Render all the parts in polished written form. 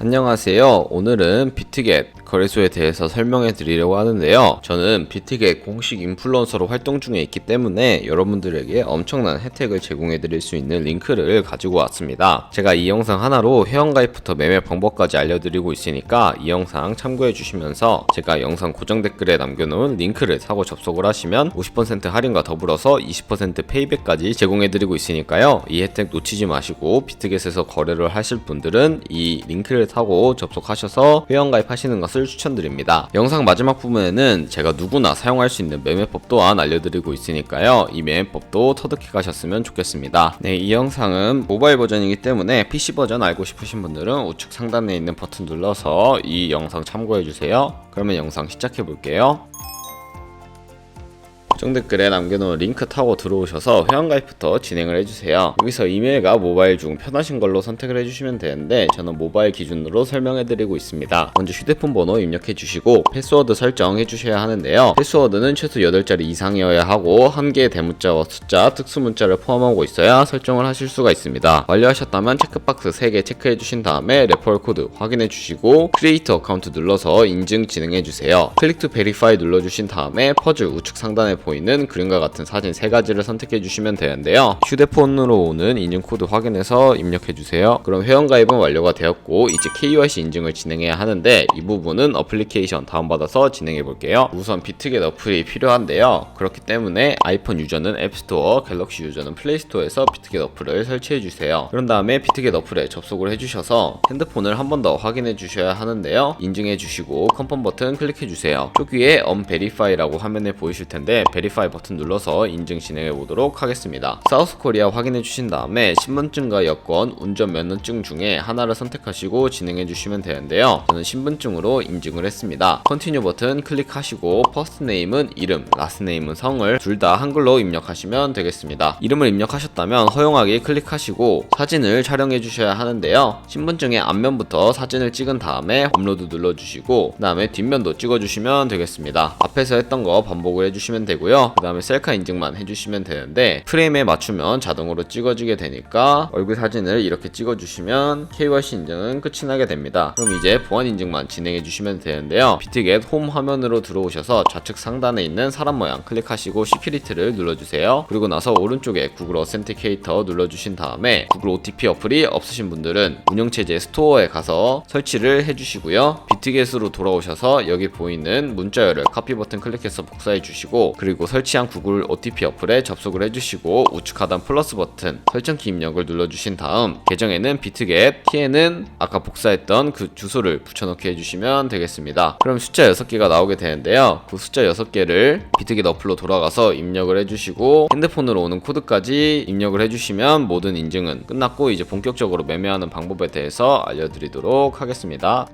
안녕하세요. 오늘은 비트겟 거래소에 대해서 설명해 드리려고 하는데요. 저는 비트겟 공식 인플루언서로 활동 중에 있기 때문에 여러분들에게 엄청난 혜택을 제공해 드릴 수 있는 링크를 가지고 왔습니다. 제가 이 영상 하나로 회원가입부터 매매 방법까지 알려드리고 있으니까 이 영상 참고해 주시면서 제가 영상 고정 댓글에 남겨놓은 링크를 사고 접속을 하시면 50% 할인과 더불어서 20% 페이백까지 제공해 드리고 있으니까요. 이 혜택 놓치지 마시고 비트겟에서 거래를 하실 분들은 이 링크를 타고 접속하셔서 회원가입 하시는 것을 추천드립니다. 영상 마지막 부분에는 제가 누구나 사용할 수 있는 매매법 또한 알려드리고 있으니까요. 이 매매법도 터득해 가셨으면 좋겠습니다. 네, 이 영상은 모바일 버전이기 때문에 PC 버전 알고 싶으신 분들은 우측 상단에 있는 버튼 눌러서 이 영상 참고해 주세요. 그러면 영상 시작해 볼게요. 고정 댓글에 남겨놓은 링크 타고 들어오셔서 회원가입부터 진행을 해주세요. 여기서 이메일과 모바일 중 편하신 걸로 선택을 해주시면 되는데 저는 모바일 기준으로 설명해드리고 있습니다. 먼저 휴대폰 번호 입력해주시고 패스워드 설정해주셔야 하는데요. 패스워드는 최소 8자리 이상이어야 하고 1개의 대문자와 숫자, 특수문자를 포함하고 있어야 설정을 하실 수가 있습니다. 완료하셨다면 체크박스 3개 체크해주신 다음에 레퍼럴 코드 확인해주시고 크리에이터 어카운트 눌러서 인증 진행해주세요. 클릭 투 베리파이 눌러주신 다음에 퍼즐 우측 상단에 보이는 그림과 같은 사진 3가지를 선택해 주시면 되는데요. 휴대폰으로 오는 인증 코드 확인해서 입력해 주세요. 그럼 회원가입은 완료가 되었고 이제 KYC 인증을 진행해야 하는데 이 부분은 어플리케이션 다운받아서 진행해 볼게요. 우선 비트겟 어플이 필요한데요. 그렇기 때문에 아이폰 유저는 앱스토어, 갤럭시 유저는 플레이스토어에서 비트겟 어플을 설치해 주세요. 그런 다음에 비트겟 어플에 접속을 해 주셔서 핸드폰을 한 번 더 확인해 주셔야 하는데요. 인증해 주시고 컨펌 버튼 클릭해 주세요. 쪽 위에 unverify라고 화면에 보이실 텐데 베리파이 버튼 눌러서 인증 진행해 보도록 하겠습니다. 사우스 코리아 확인해 주신 다음에 신분증과 여권, 운전 면허증 중에 하나를 선택하시고 진행해 주시면 되는데요. 저는 신분증으로 인증을 했습니다. 컨티뉴 버튼 클릭하시고 퍼스트 네임은 이름, 라스트 네임은 성을 둘 다 한글로 입력하시면 되겠습니다. 이름을 입력하셨다면 허용하기 클릭하시고 사진을 촬영해 주셔야 하는데요. 신분증의 앞면부터 사진을 찍은 다음에 업로드 눌러주시고 그 다음에 뒷면도 찍어주시면 되겠습니다. 앞에서 했던 거 반복을 해주시면 되고요. 그 다음에 셀카 인증만 해주시면 되는데 프레임에 맞추면 자동으로 찍어지게 되니까 얼굴 사진을 이렇게 찍어주시면 KYC 인증은 끝이 나게 됩니다. 그럼 이제 보안 인증만 진행해 주시면 되는데요. 비트겟 홈 화면으로 들어오셔서 좌측 상단에 있는 사람 모양 클릭하시고 시큐리티를 눌러주세요. 그리고 나서 오른쪽에 구글 어센티케이터 눌러주신 다음에 구글 OTP 어플이 없으신 분들은 운영체제 스토어에 가서 설치를 해주시고요. 비트겟으로 돌아오셔서 여기 보이는 문자열을 카피 버튼 클릭해서 복사해 주시고 그리고 설치한 구글 OTP 어플에 접속을 해주시고 우측 하단 플러스 버튼 설정키 입력을 눌러주신 다음 계정에는 비트겟, 키에는 아까 복사했던 그 주소를 붙여넣기 해주시면 되겠습니다. 그럼 숫자 6개가 나오게 되는데요. 그 숫자 6개를 비트겟 어플로 돌아가서 입력을 해주시고 핸드폰으로 오는 코드까지 입력을 해주시면 모든 인증은 끝났고 이제 본격적으로 매매하는 방법에 대해서 알려드리도록 하겠습니다.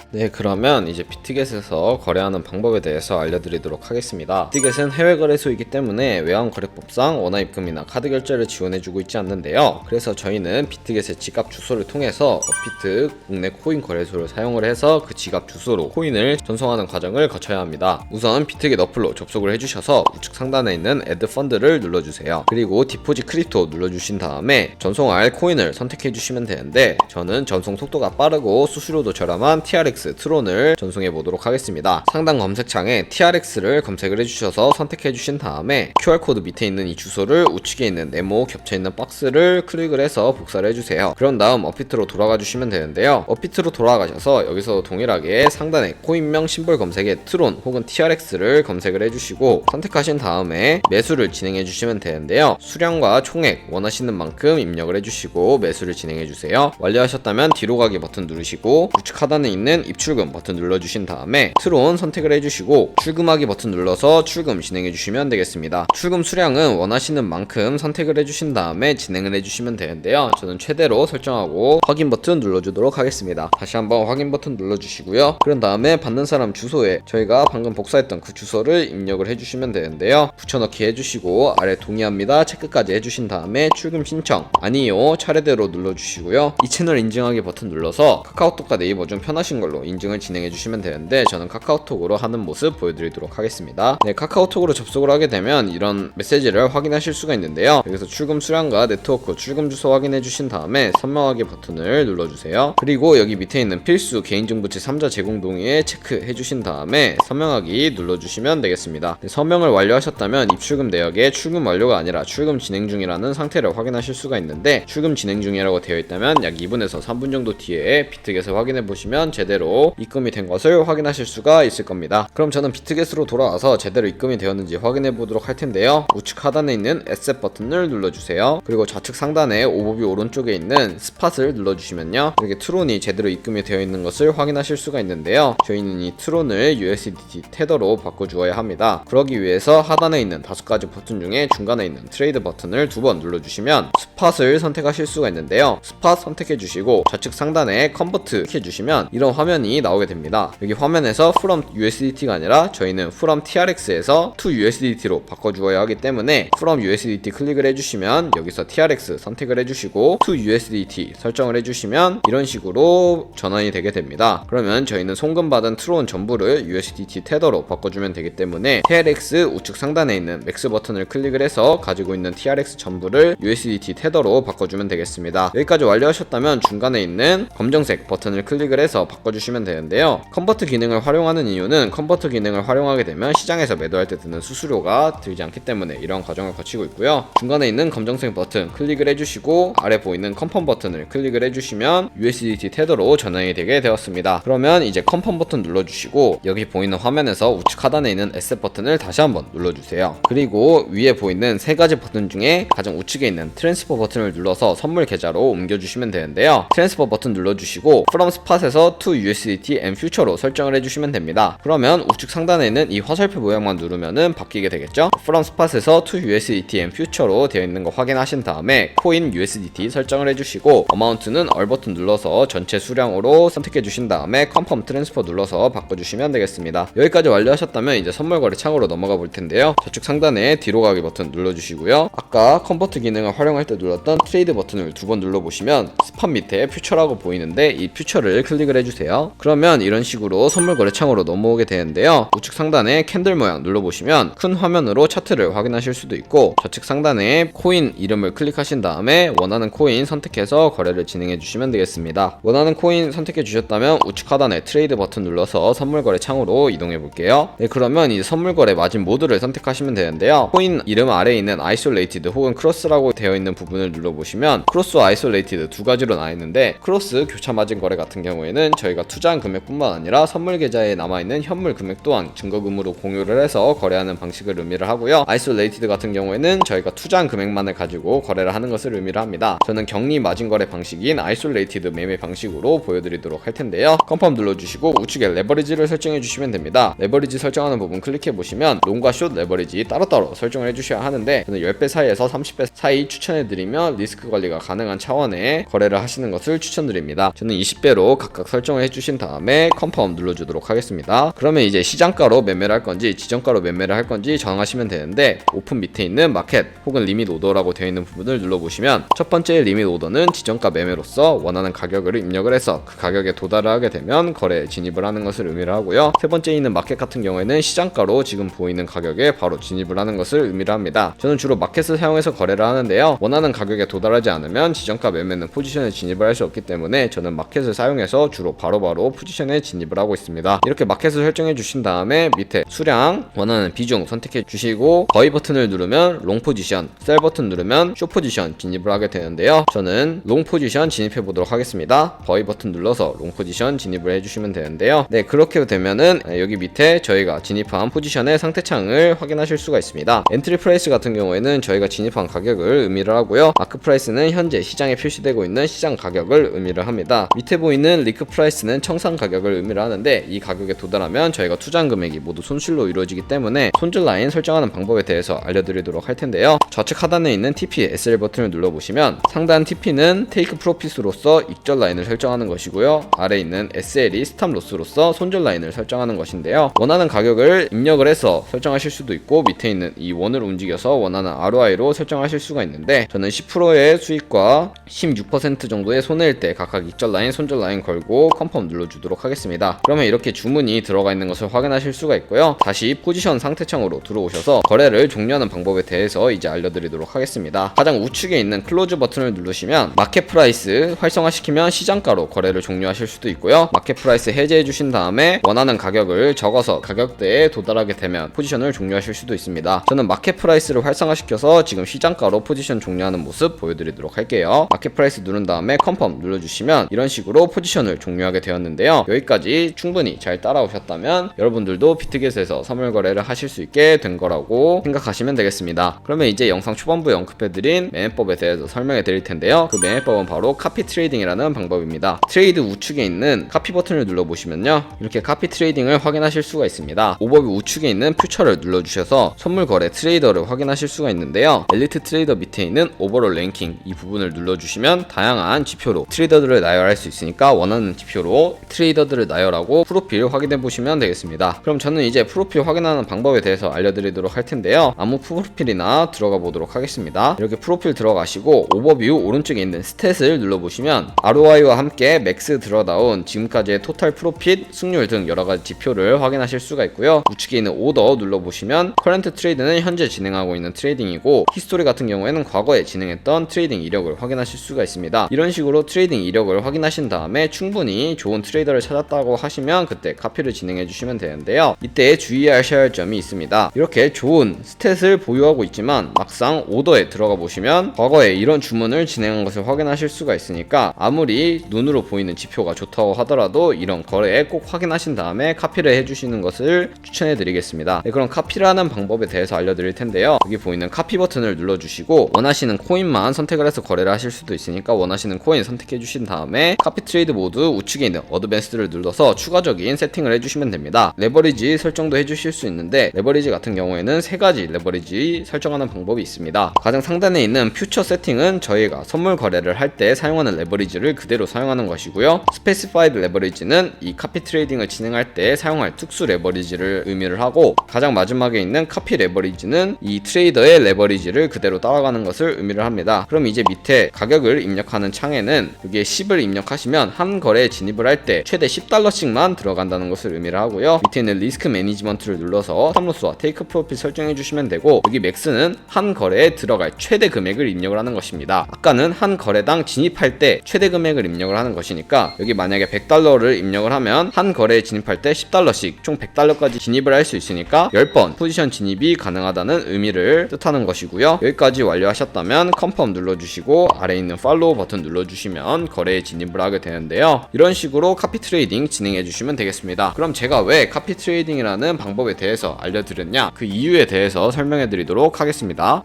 네, 그러면 이제 비트겟에서 거래하는 방법에 대해서 알려드리도록 하겠습니다. 비트겟은 해외 거래소이기 때문에 외환거래법상 원화 입금이나 카드 결제를 지원해주고 있지 않는데요. 그래서 저희는 비트겟의 지갑 주소를 통해서 업비트 국내 코인 거래소를 사용을 해서 그 지갑 주소로 코인을 전송하는 과정을 거쳐야 합니다. 우선 비트겟 어플로 접속을 해주셔서 우측 상단에 있는 Add 펀드를 눌러주세요. 그리고 디포짓 크립토 눌러주신 다음에 전송할 코인을 선택해주시면 되는데 저는 전송 속도가 빠르고 수수료도 저렴한 TRX 트론을 전송해 보도록 하겠습니다. 상단 검색창에 TRX를 검색을 해주셔서 선택해 주신 다음에 QR코드 밑에 있는 이 주소를 우측에 있는 네모 겹쳐있는 박스를 클릭을 해서 복사를 해주세요. 그런 다음 업비트로 돌아가 주시면 되는데요. 업비트로 돌아가셔서 여기서 동일하게 상단에 코인명 심볼 검색에 트론 혹은 TRX를 검색을 해주시고 선택하신 다음에 매수를 진행해 주시면 되는데요. 수량과 총액 원하시는 만큼 입력을 해주시고 매수를 진행해 주세요. 완료하셨다면 뒤로 가기 버튼 누르시고 우측 하단에 있는 입출금 버튼 눌러주신 다음에 트론 선택을 해주시고 출금하기 버튼 눌러서 출금 진행해주시면 되겠습니다. 출금 수량은 원하시는 만큼 선택을 해주신 다음에 진행을 해주시면 되는데요. 저는 최대로 설정하고 확인 버튼 눌러주도록 하겠습니다. 다시 한번 확인 버튼 눌러주시고요. 그런 다음에 받는 사람 주소에 저희가 방금 복사했던 그 주소를 입력을 해주시면 되는데요. 붙여넣기 해주시고 아래 동의합니다 체크까지 해주신 다음에 출금 신청 아니요 차례대로 눌러주시고요. 이 채널 인증하기 버튼 눌러서 카카오톡과 네이버 중 편하신 걸로 카카오톡으로 인증을 진행해 주시면 되는데 저는 카카오톡으로 하는 모습 보여드리도록 하겠습니다. 네, 카카오톡으로 접속을 하게 되면 이런 메시지를 확인하실 수가 있는데요. 여기서 출금 수량과 네트워크 출금 주소 확인해 주신 다음에 선명하게 버튼을 눌러주세요. 그리고 여기 밑에 있는 필수 개인정보치 3자 제공 동의에 체크해 주신 다음에 선명하기 눌러주시면 되겠습니다. 네, 서명을 완료하셨다면 입출금 내역에 출금 완료가 아니라 출금 진행 중이라는 상태를 확인하실 수가 있는데 출금 진행 중이라고 되어 있다면 약 2분에서 3분 정도 뒤에 비트겟을 확인해 보시면 제대로 입금이 된 것을 확인하실 수가 있을 겁니다. 그럼 저는 비트겟으로 돌아와서 제대로 입금이 되었는지 확인해 보도록 할 텐데요. 우측 하단에 있는 에셋 버튼을 눌러주세요. 그리고 좌측 상단에 오버뷰 오른쪽에 있는 스팟을 눌러주시면요, 이렇게 트론이 제대로 입금이 되어 있는 것을 확인하실 수가 있는데요. 저희는 이 트론을 USDT 테더로 바꿔주어야 합니다. 그러기 위해서 하단에 있는 5가지 버튼 중에 중간에 있는 트레이드 버튼을 2번 눌러주시면 스팟을 선택하실 수가 있는데요. 스팟 선택해주시고 좌측 상단에 컨버트 해주시면 이런 화면이 나오게 됩니다. 여기 화면에서 from USDT가 아니라 저희는 from TRX에서 to USDT로 바꿔주어야 하기 때문에 from USDT 클릭을 해주시면 여기서 TRX 선택을 해주시고 to USDT 설정을 해주시면 이런 식으로 전환이 되게 됩니다. 그러면 저희는 송금받은 트론 전부를 USDT 테더로 바꿔주면 되기 때문에 TRX 우측 상단에 있는 맥스 버튼을 클릭을 해서 가지고 있는 TRX 전부를 USDT 테더로 바꿔주면 되겠습니다. 여기까지 완료하셨다면 중간에 있는 검정색 버튼을 클릭을 해서 바꿔주시면 되는데요. 컨버트 기능을 활용하는 이유는 컨버트 기능을 활용하게 되면 시장에서 매도할 때 드는 수수료가 들지 않기 때문에 이런 과정을 거치고 있고요. 중간에 있는 검정색 버튼 클릭을 해주시고 아래 보이는 컨펌 버튼을 클릭을 해주시면 USDT 테더로 전환이 되게 되었습니다. 그러면 이제 컨펌 버튼 눌러주시고 여기 보이는 화면에서 우측 하단에 있는 에셋 버튼을 다시 한번 눌러주세요. 그리고 위에 보이는 3가지 버튼 중에 가장 우측에 있는 트랜스퍼 버튼을 눌러서 선물 계좌로 옮겨주시면 되는데요. 트랜스퍼 버튼 눌러주시고 from spot에서 to USDT and future로 설정을 해주시면 됩니다. 그러면 우측 상단에 있는 이 화살표 모양만 누르면은 바뀌게 되겠죠. from spot에서 to USDT and future로 되어 있는 거 확인하신 다음에 코인 USDT 설정을 해주시고 어마운트는 얼 버튼 눌러서 전체 수량으로 선택해 주신 다음에 confirm transfer 눌러서 바꿔주시면 되겠습니다. 여기까지 완료하셨다면 이제 선물 거래 창으로 넘어가 볼 텐데요. 좌측 상단에 뒤로 가기 버튼 눌러주시고요. 아까 컨버트 기능을 활용할 때 눌렀던 트레이드 버튼을 2번 눌러보시면 스팟 밑에 퓨처라고 보이는데 이 퓨처를 클릭을 해주세요. 그러면 이런 식으로 선물 거래 창으로 넘어오게 되는데요. 우측 상단에 캔들 모양 눌러보시면 큰 화면으로 차트를 확인하실 수도 있고 좌측 상단에 코인 이름을 클릭하신 다음에 원하는 코인 선택해서 거래를 진행해 주시면 되겠습니다. 원하는 코인 선택해 주셨다면 우측 하단에 트레이드 버튼 눌러서 선물 거래 창으로 이동해 볼게요. 네, 그러면 이 선물 거래 마진 모드를 선택하시면 되는데요. 코인 이름 아래에 있는 아이솔레이티드 혹은 크로스라고 되어 있는 부분을 눌러보시면 크로스와 아이솔레이티드 2가지로 나와 있는데 크로스 교차 마진 거래 같은 경우에는 저희가 투자한 금액뿐만 아니라 선물 계좌에 남아있는 현물 금액 또한 증거금으로 공유를 해서 거래하는 방식을 의미를 하고요. 아이솔레이티드 같은 경우에는 저희가 투자한 금액만을 가지고 거래를 하는 것을 의미를 합니다. 저는 격리 마진 거래 방식인 아이솔레이티드 매매 방식으로 보여드리도록 할 텐데요. 컨펌 눌러주시고 우측에 레버리지를 설정해 주시면 됩니다. 레버리지 설정하는 부분 클릭해 보시면 롱과 숏 레버리지 따로따로 설정을 해주셔야 하는데 저는 10배 사이에서 30배 사이 추천해드리며 리스크 관리가 가능한 차원의 거래를 하시는 것을 추천드립니다. 저는 20배로 각각 설정을 해주신 다음에 컨펌 눌러주도록 하겠습니다. 그러면 이제 시장가로 매매를 할 건지 지정가로 매매를 할 건지 정하시면 되는데 오픈 밑에 있는 마켓 혹은 리밋 오더라고 되어 있는 부분을 눌러보시면 첫 번째 리밋 오더는 지정가 매매로서 원하는 가격을 입력을 해서 그 가격에 도달을 하게 되면 거래에 진입을 하는 것을 의미를 하고요. 세 번째 있는 마켓 같은 경우에는 시장가로 지금 보이는 가격에 바로 진입을 하는 것을 의미를 합니다. 저는 주로 마켓을 사용해서 거래를 하는데요. 원하는 가격에 도달하지 않으면 지정가 매매는 포지션에 진입을 할 수 없기 때문에 저는 마켓을 사용해서 주로 바로바로 포지션에 진입을 하고 있습니다. 이렇게 마켓을 설정해 주신 다음에 밑에 수량 원하는 비중 선택해 주시고 거의 버튼을 누르면 롱 포지션, 셀 버튼 누르면 숏 포지션 진입을 하게 되는데요. 저는 롱 포지션 진입해 보도록 하겠습니다. 거의 버튼 눌러서 롱 포지션 진입을 해주시면 되는데요. 네, 그렇게 되면은 여기 밑에 저희가 진입한 포지션의 상태창을 확인하실 수가 있습니다. 엔트리 프라이스 같은 경우에는 저희가 진입한 가격을 의미를 하고요. 마크 프라이스는 현재 시장에 표시되고 있는 시장 가격을 의미를 합니다. 밑에 보이는 리크 프라이스는 청산 가격을 의미를 하는데 이 가격에 도달하면 저희가 투자한 금액이 모두 손실로 이루어지기 때문에 손절 라인 설정하는 방법에 대해서 알려드리도록 할 텐데요. 좌측 하단에 있는 TP SL 버튼을 눌러보시면 상단 TP는 테이크 프로핏으로서 익절 라인을 설정하는 것이고요. 아래 있는 SL이 스탑 로스로서 손절 라인을 설정하는 것인데요. 원하는 가격을 입력을 해서 설정하실 수도 있고 밑에 있는 이 원을 움직여서 원하는 ROI로 설정하실 수가 있는데 저는 10%의 수익과 16% 정도의 손해일 때 각각 익절 라인, 손절 라인 걸고 컨펌 한번 눌러주도록 하겠습니다. 그러면 이렇게 주문이 들어가 있는 것을 확인하실 수가 있고요. 다시 포지션 상태창으로 들어오셔서 거래를 종료하는 방법에 대해서 이제 알려드리도록 하겠습니다. 가장 우측에 있는 클로즈 버튼을 누르시면 마켓 프라이스 활성화시키면 시장가로 거래를 종료하실 수도 있고요. 마켓 프라이스 해제해 주신 다음에 원하는 가격을 적어서 가격대에 도달하게 되면 포지션을 종료하실 수도 있습니다. 저는 마켓 프라이스를 활성화시켜서 지금 시장가로 포지션 종료하는 모습 보여드리도록 할게요. 마켓 프라이스 누른 다음에 컨펌 눌러주시면 이런 식으로 포지션을 종료하게 되었는데요. 여기까지 충분히 잘 따라오셨다면 여러분들도 비트겟에서 선물 거래를 하실 수 있게 된 거라고 생각하시면 되겠습니다. 그러면 이제 영상 초반부에 언급해드린 매매법에 대해서 설명해 드릴 텐데요. 그 매매법은 바로 카피 트레이딩이라는 방법입니다. 트레이드 우측에 있는 카피 버튼을 눌러보시면요, 이렇게 카피 트레이딩을 확인하실 수가 있습니다. 오버뷰 우측에 있는 퓨처를 눌러주셔서 선물 거래 트레이더를 확인하실 수가 있는데요. 엘리트 트레이더 밑에 있는 오버롤 랭킹 이 부분을 눌러주시면 다양한 지표로 트레이더들을 나열할 수 있으니까 원하는 지표로 트레이더들을 나열하고 프로필 확인해 보시면 되겠습니다. 그럼 저는 이제 프로필 확인하는 방법에 대해서 알려드리도록 할 텐데요. 아무 프로필이나 들어가 보도록 하겠습니다. 이렇게 프로필 들어가시고 오버뷰 오른쪽에 있는 스탯을 눌러보시면 ROI와 함께 맥스 들어다운 지금까지의 토탈 프로핏, 승률 등 여러가지 지표를 확인하실 수가 있고요. 우측에 있는 오더 눌러보시면 커런트 트레이드는 현재 진행하고 있는 트레이딩이고, 히스토리 같은 경우에는 과거에 진행했던 트레이딩 이력을 확인하실 수가 있습니다. 이런 식으로 트레이딩 이력을 확인하신 다음에 충분히 좋은 트레이더를 찾았다고 하시면 그때 카피를 진행해 주시면 되는데요. 이때 주의하셔야 할 점이 있습니다. 이렇게 좋은 스탯을 보유하고 있지만 막상 오더에 들어가 보시면 과거에 이런 주문을 진행한 것을 확인하실 수가 있으니까 아무리 눈으로 보이는 지표가 좋다고 하더라도 이런 거래에 꼭 확인하신 다음에 카피를 해주시는 것을 추천해 드리겠습니다. 네, 그럼 카피를 하는 방법에 대해서 알려드릴 텐데요. 여기 보이는 카피 버튼을 눌러주시고 원하시는 코인만 선택을 해서 거래를 하실 수도 있으니까 원하시는 코인 선택해 주신 다음에 카피 트레이드 모드 우측에 있는 어드밴스드를 눌러서 추가적인 세팅을 해주시면 됩니다. 레버리지 설정도 해주실 수 있는데 레버리지 같은 경우에는 세 가지 레버리지 설정하는 방법이 있습니다. 가장 상단에 있는 퓨처 세팅은 저희가 선물 거래를 할 때 사용하는 레버리지를 그대로 사용하는 것이고요. 스페시파이드 레버리지는 이 카피 트레이딩을 진행할 때 사용할 특수 레버리지를 의미를 하고, 가장 마지막에 있는 카피 레버리지는 이 트레이더의 레버리지를 그대로 따라가는 것을 의미를 합니다. 그럼 이제 밑에 가격을 입력하는 창에는 여기에 10을 입력하시면 한 거래에 진입을 할 때 최대 $10씩만 들어간다는 것을 의미를 하고요. 밑에 있는 리스크 매니지먼트를 눌러서 스탑로스와 테이크 프로핏 설정해 주시면 되고, 여기 맥스는 한 거래에 들어갈 최대 금액을 입력을 하는 것입니다. 아까는 한 거래당 진입할 때 최대 금액을 입력을 하는 것이니까 여기 만약에 $100를 입력을 하면 한 거래에 진입할 때 $10씩 총 $100까지 진입을 할 수 있으니까 10번 포지션 진입이 가능하다는 의미를 뜻하는 것이고요. 여기까지 완료하셨다면 컨펌 눌러주시고 아래에 있는 팔로우 버튼 눌러주시면 거래에 진입을 하게 되는데요. 이런 식으로 카피 트레이딩 진행해 주시면 되겠습니다. 그럼 제가 왜 카피 트레이딩이라는 방법에 대해서 알려드렸냐, 그 이유에 대해서 설명해 드리도록 하겠습니다.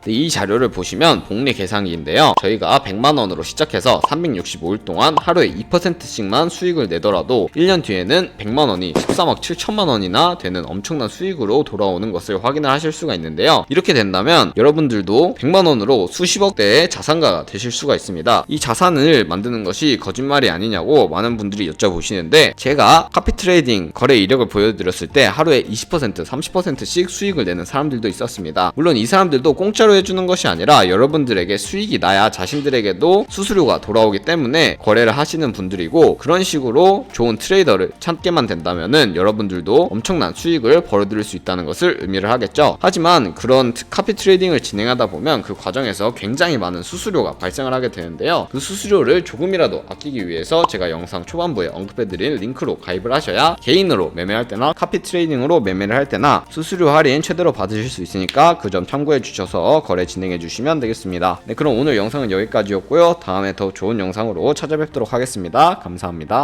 이 자료를 보시면 복리 계산기인데요. 저희가 100만원으로 시작해서 365일 동안 하루에 2%씩만 수익을 내더라도 1년 뒤에는 100만원이 13억 7천만원이나 되는 엄청난 수익으로 돌아오는 것을 확인을 하실 수가 있는데요. 이렇게 된다면 여러분들도 100만원으로 수십억대의 자산가가 되실 수가 있습니다. 이 자산을 만드는 것이 거짓말이 아니냐고 많은 분들이 여쭤보시는데, 제가 카피 트레이딩 거래 이력을 보여드렸을 때 하루에 20%, 30%씩 수익을 내는 사람들도 있었습니다. 물론 이 사람들도 공짜로 해주는 것이 아니라 여러분들에게 수익이 나야 자신들에게도 수수료가 돌아오기 때문에 거래를 하시는 분들이고, 그런 식으로 좋은 트레이더를 찾게만 된다면은 여러분들도 엄청난 수익을 벌어들일 수 있다는 것을 의미를 하겠죠. 하지만 그런 카피 트레이딩을 진행하다 보면 그 과정에서 굉장히 많은 수수료가 발생을 하게 되는데요. 그 수수료를 조금이라도 아끼기 위해서 제가 영상 초반부에 언급해드린 링크로 가입을 하셔야 개인으로 매매할 때나 카피 트레이딩으로 매매를 할 때나 수수료 할인 최대로 받으실 수 있으니까 그 점 참고해 주셔서 거래 진행해 주시면 되겠습니다. 네, 그럼 오늘 영상은 여기까지였고요. 다음에 더 좋은 영상으로 찾아뵙도록 하겠습니다. 감사합니다.